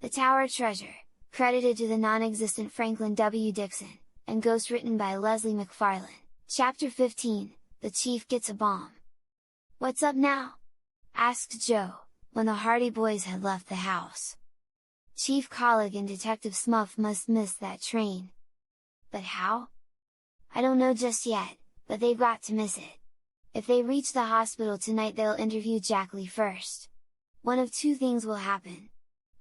The Tower Treasure, credited to the non-existent Franklin W. Dixon, and ghostwritten by Leslie McFarlane. Chapter 15, The Chief Gets a Bomb. "What's up now?" asked Joe, when the Hardy Boys had left the house. "Chief Collig and Detective Smuff must miss that train." "But how?" "I don't know just yet, but they've got to miss it. If they reach the hospital tonight they'll interview Jack Lee first. One of two things will happen.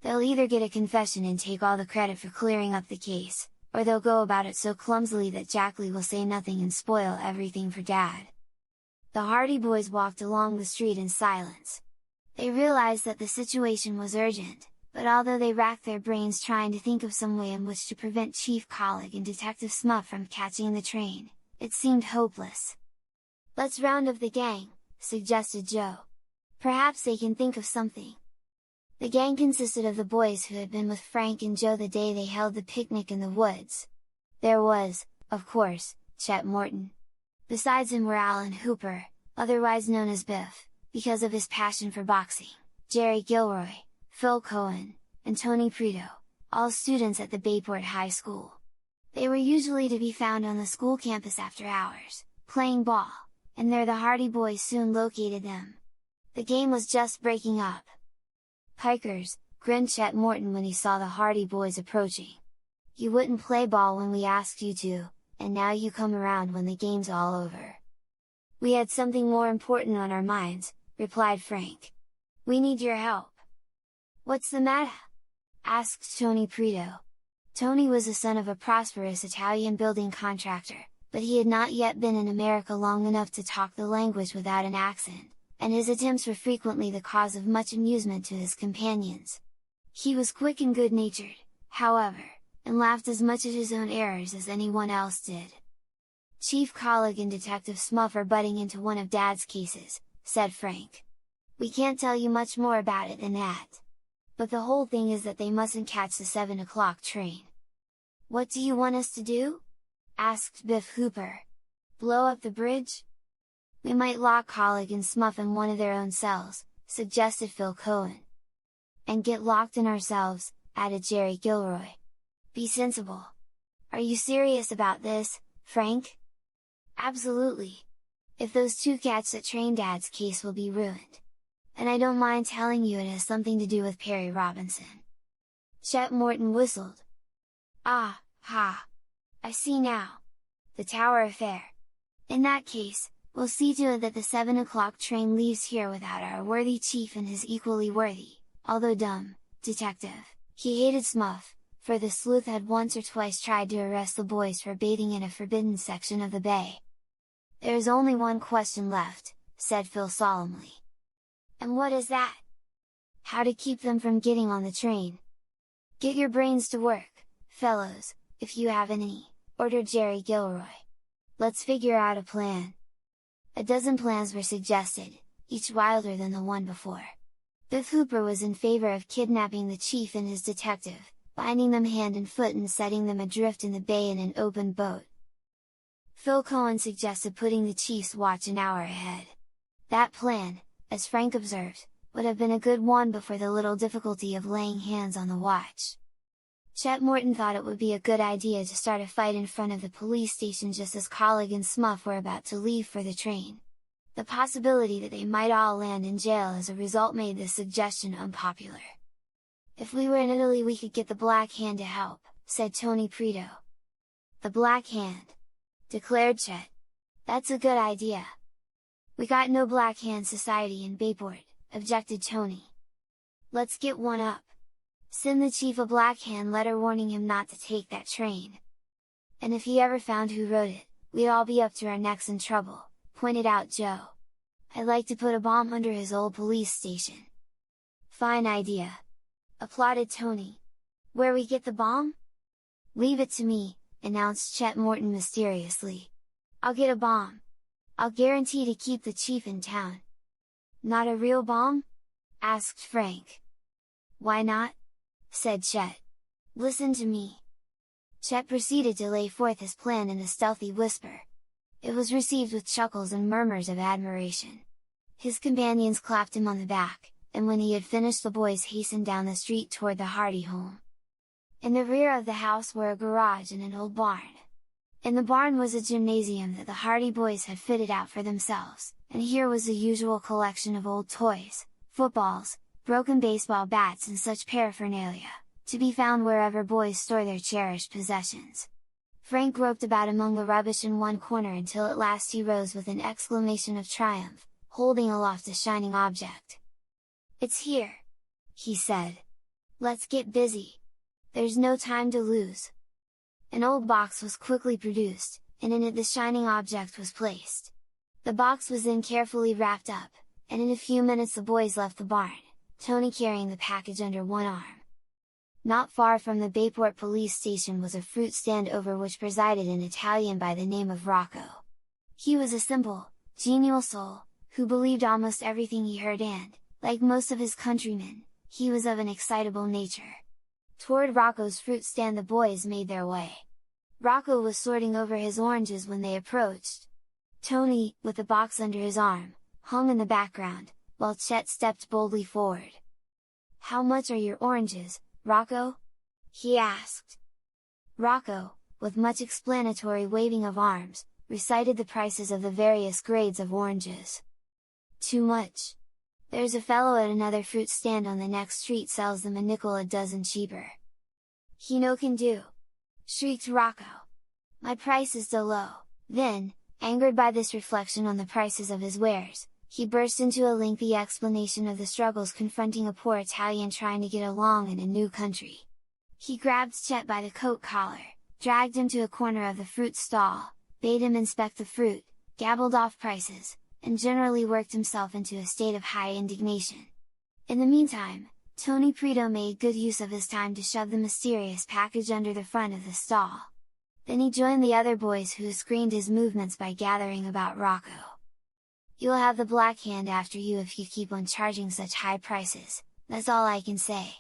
They'll either get a confession and take all the credit for clearing up the case, or they'll go about it so clumsily that Jack Lee will say nothing and spoil everything for Dad." The Hardy Boys walked along the street in silence. They realized that the situation was urgent, but although they racked their brains trying to think of some way in which to prevent Chief Collig and Detective Smuff from catching the train, it seemed hopeless. "Let's round up the gang," suggested Joe. "Perhaps they can think of something." The gang consisted of the boys who had been with Frank and Joe the day they held the picnic in the woods. There was, of course, Chet Morton. Besides him were Alan Hooper, otherwise known as Biff, because of his passion for boxing, Jerry Gilroy, Phil Cohen, and Tony Prito, all students at the Bayport High School. They were usually to be found on the school campus after hours, playing ball, and there the Hardy Boys soon located them. The game was just breaking up. "Pikers," grinned Chet Morton when he saw the Hardy Boys approaching. "You wouldn't play ball when we asked you to, and now you come around when the game's all over." "We had something more important on our minds," replied Frank. "We need your help." "What's the matter?" asked Tony Prito. Tony was the son of a prosperous Italian building contractor, but he had not yet been in America long enough to talk the language without an accent, and his attempts were frequently the cause of much amusement to his companions. He was quick and good-natured, however, and laughed as much at his own errors as anyone else did. "Chief Collig and Detective Smuff are butting into one of Dad's cases," said Frank. "We can't tell you much more about it than that. But the whole thing is that they mustn't catch the 7 o'clock train." "What do you want us to do?" asked Biff Hooper. "Blow up the bridge?" "We might lock Collig and Smuff in one of their own cells," suggested Phil Cohen. "And get locked in ourselves," added Jerry Gilroy. "Be sensible. Are you serious about this, Frank?" "Absolutely. If those two catch that train Dad's case will be ruined. And I don't mind telling you it has something to do with Perry Robinson." Chet Morton whistled. "Ah, ha! I see now! The Tower affair! In that case, we'll see to it that the 7 o'clock train leaves here without our worthy chief and his equally worthy, although dumb, detective." He hated Smuff, for the sleuth had once or twice tried to arrest the boys for bathing in a forbidden section of the bay. "There is only one question left," said Phil solemnly. "And what is that?" "How to keep them from getting on the train." "Get your brains to work, fellows, if you have any," ordered Jerry Gilroy. "Let's figure out a plan." A dozen plans were suggested, each wilder than the one before. Biff Hooper was in favor of kidnapping the chief and his detective, binding them hand and foot and setting them adrift in the bay in an open boat. Phil Cohen suggested putting the chief's watch an hour ahead. That plan, as Frank observed, would have been a good one but for the little difficulty of laying hands on the watch. Chet Morton thought it would be a good idea to start a fight in front of the police station just as Collig and Smuff were about to leave for the train. The possibility that they might all land in jail as a result made this suggestion unpopular. "If we were in Italy we could get the Black Hand to help," said Tony Prito. "The Black Hand!" declared Chet. "That's a good idea." "We got no Black Hand Society in Bayport," objected Tony. "Let's get one up. Send the chief a Black Hand letter warning him not to take that train. And if he ever found who wrote it, we'd all be up to our necks in trouble," pointed out Joe. "I'd like to put a bomb under his old police station." "Fine idea!" applauded Tony. "Where we get the bomb?" "Leave it to me," announced Chet Morton mysteriously. "I'll get a bomb. I'll guarantee to keep the chief in town." "Not a real bomb?" asked Frank. "Why not?" said Chet. "Listen to me." Chet proceeded to lay forth his plan in a stealthy whisper. It was received with chuckles and murmurs of admiration. His companions clapped him on the back, and when he had finished the boys hastened down the street toward the Hardy home. In the rear of the house were a garage and an old barn. In the barn was a gymnasium that the Hardy boys had fitted out for themselves, and here was the usual collection of old toys, footballs, broken baseball bats and such paraphernalia, to be found wherever boys store their cherished possessions. Frank groped about among the rubbish in one corner until at last he rose with an exclamation of triumph, holding aloft a shining object. "It's here!" he said. "Let's get busy! There's no time to lose!" An old box was quickly produced, and in it the shining object was placed. The box was then carefully wrapped up, and in a few minutes the boys left the barn, Tony carrying the package under one arm. Not far from the Bayport police station was a fruit stand over which presided an Italian by the name of Rocco. He was a simple, genial soul, who believed almost everything he heard and, like most of his countrymen, he was of an excitable nature. Toward Rocco's fruit stand the boys made their way. Rocco was sorting over his oranges when they approached. Tony, with the box under his arm, hung in the background, while Chet stepped boldly forward. "How much are your oranges, Rocco?" he asked. Rocco, with much explanatory waving of arms, recited the prices of the various grades of oranges. "Too much! There's a fellow at another fruit stand on the next street sells them a nickel a dozen cheaper." "He no can do!" shrieked Rocco. "My price is so low." Then, angered by this reflection on the prices of his wares, he burst into a lengthy explanation of the struggles confronting a poor Italian trying to get along in a new country. He grabbed Chet by the coat collar, dragged him to a corner of the fruit stall, bade him inspect the fruit, gabbled off prices, and generally worked himself into a state of high indignation. In the meantime, Tony Preto made good use of his time to shove the mysterious package under the front of the stall. Then he joined the other boys who screened his movements by gathering about Rocco. "You'll have the black hand after you if you keep on charging such high prices, that's all I can say!"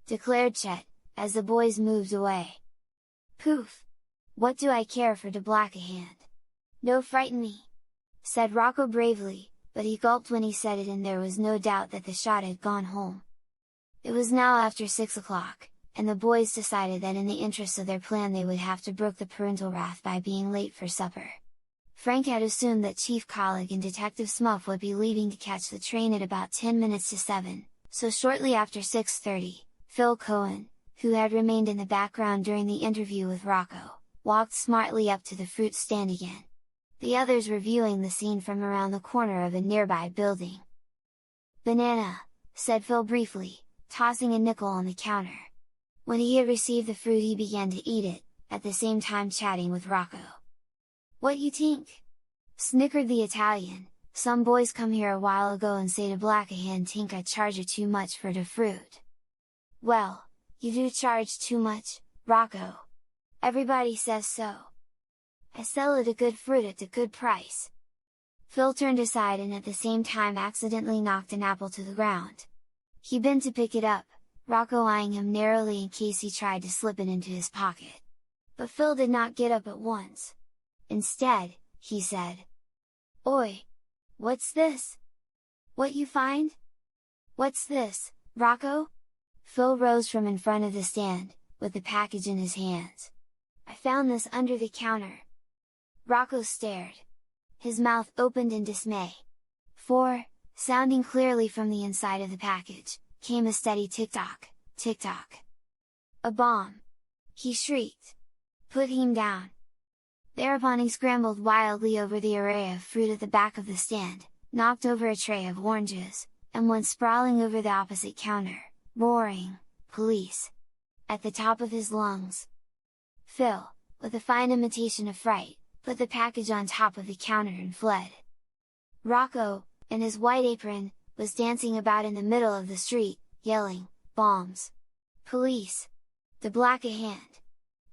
declared Chet, as the boys moved away. "Poof! What do I care for the black a hand? No frighten me!" said Rocco bravely, but he gulped when he said it and there was no doubt that the shot had gone home. It was now after 6 o'clock, and the boys decided that in the interests of their plan they would have to brook the parental wrath by being late for supper. Frank had assumed that Chief Collig and Detective Smuff would be leaving to catch the train at about 10 minutes to 7, so shortly after 6:30, Phil Cohen, who had remained in the background during the interview with Rocco, walked smartly up to the fruit stand again. The others were viewing the scene from around the corner of a nearby building. "Banana," said Phil briefly, tossing a nickel on the counter. When he had received the fruit he began to eat it, at the same time chatting with Rocco. "What you tink?" snickered the Italian. "Some boys come here a while ago and say to black a hand tink I charge you too much for the fruit." "Well, you do charge too much, Rocco. Everybody says so. I sell it a good fruit at a good price." Phil turned aside and at the same time accidentally knocked an apple to the ground. He bent to pick it up, Rocco eyeing him narrowly in case he tried to slip it into his pocket. But Phil did not get up at once. Instead, he said, "Oi! What's this? What you find? What's this, Rocco?" Phil rose from in front of the stand, with the package in his hands. "I found this under the counter." Rocco stared. His mouth opened in dismay. For, sounding clearly from the inside of the package, came a steady tick-tock, tick-tock. "A bomb!" he shrieked. "Put him down!" Thereupon he scrambled wildly over the array of fruit at the back of the stand, knocked over a tray of oranges, and went sprawling over the opposite counter, roaring, "Police!" at the top of his lungs. Phil, with a fine imitation of fright, put the package on top of the counter and fled. Rocco, in his white apron, was dancing about in the middle of the street, yelling, "Bombs! Police! The black a hand!"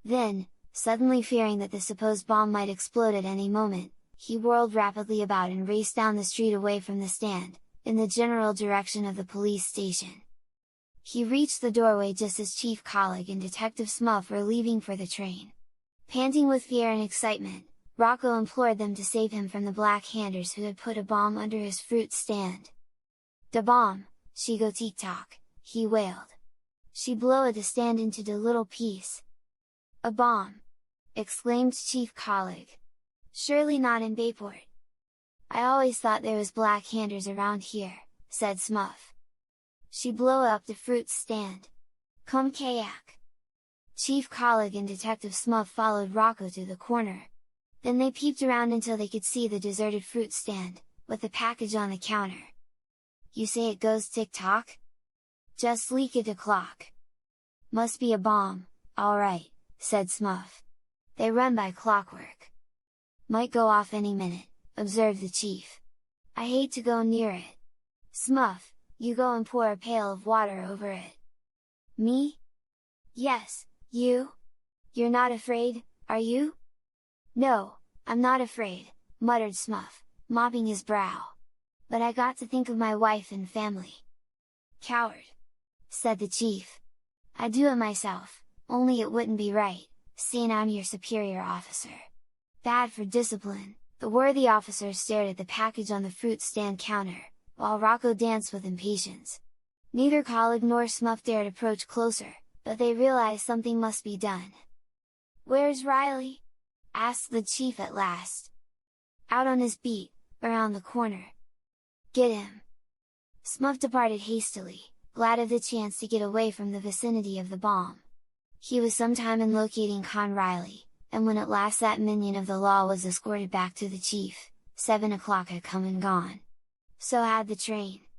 Then, suddenly fearing that the supposed bomb might explode at any moment, he whirled rapidly about and raced down the street away from the stand, in the general direction of the police station. He reached the doorway just as Chief Collig and Detective Smuff were leaving for the train. Panting with fear and excitement, Rocco implored them to save him from the black handers who had put a bomb under his fruit stand. "Da bomb!" she go tick-tock, he wailed. She blow it to stand into the little piece. A bomb! Exclaimed chief colleague. Surely not in Bayport. I always thought there was black handers around here, said Smuff. She blow up the fruit stand. Come kayak! Chief colleague and Detective Smuff followed Rocco to the corner. Then they peeped around until they could see the deserted fruit stand, with the package on the counter. You say it goes tick-tock? Just leak it a clock. Must be a bomb, alright, said Smuff. They run by clockwork. Might go off any minute, observed the chief. I hate to go near it. Smuff, you go and pour a pail of water over it. Me? Yes, you? You're not afraid, are you? No, I'm not afraid, muttered Smuff, mopping his brow. But I got to think of my wife and family. Coward! Said the chief. I'd do it myself, only it wouldn't be right, seeing I'm your superior officer. Bad for discipline. The worthy officer stared at the package on the fruit stand counter, while Rocco danced with impatience. Neither colleague nor Smuff dared approach closer, but they realized something must be done. Where's Riley? Asked the chief at last. Out on his beat, around the corner. Get him! Smuff departed hastily, glad of the chance to get away from the vicinity of the bomb. He was some time in locating Con Riley, and when at last that minion of the law was escorted back to the chief, 7 o'clock had come and gone. So had the train.